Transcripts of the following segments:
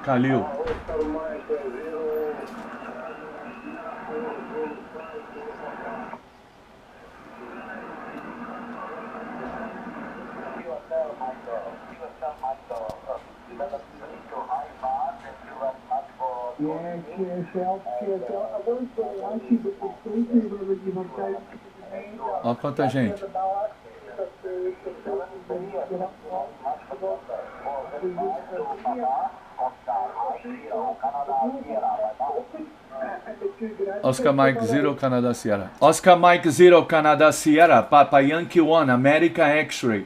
Calil. Olha quanta gente. Oscar Mike Zero Canada Sierra. Oscar Mike Zero Canada Sierra. Papa Yankee 1 America X-ray.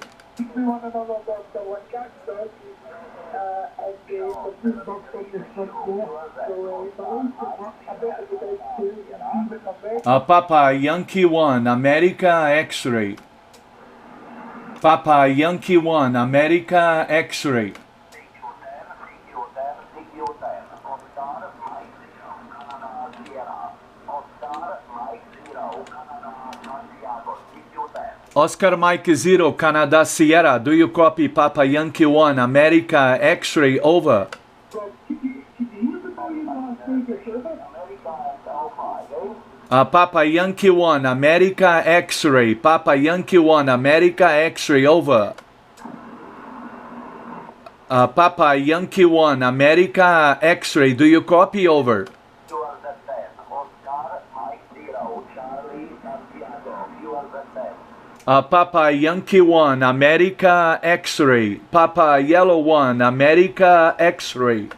Papa Yankee 1 America X-ray. Papa Yankee 1 America X-ray. Oscar Mike Zero Canada Sierra, do you copy Papa Yankee 1 America X-ray over? Papa Yankee 1 America X-ray, Papa Yankee 1 America X-ray over. Papa Yankee 1 America X-ray, do you copy over? Papa Yankee 1 America X-ray, Papa Yellow 1 America X-ray.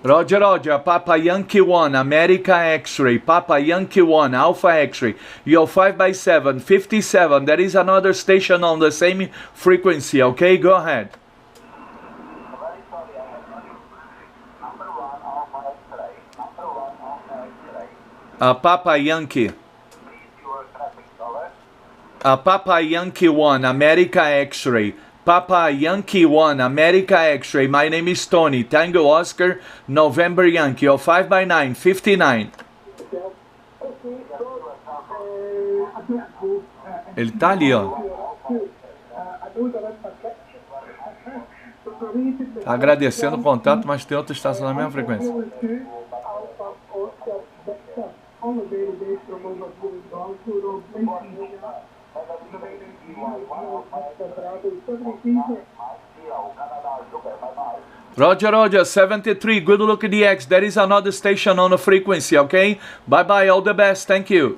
Roger, Roger, Papa Yankee 1 America X-ray, Papa Yankee 1 Alpha X-ray. You're 5x7, 57. There is another station on the same frequency, okay? Go ahead. Papa Yankee. Papa Yankee 1 America X-ray. Papa Yankee 1 America X-ray. My name is Tony. Tango Oscar November Yankee. You're 5x9, 59. Ele tá ali, ó. Tá agradecendo o contato, mas tem outra estação na mesma frequência. Roger, Roger, 73, good look at the X. There is another station on the frequency, okay? Bye-bye, all the best, thank you.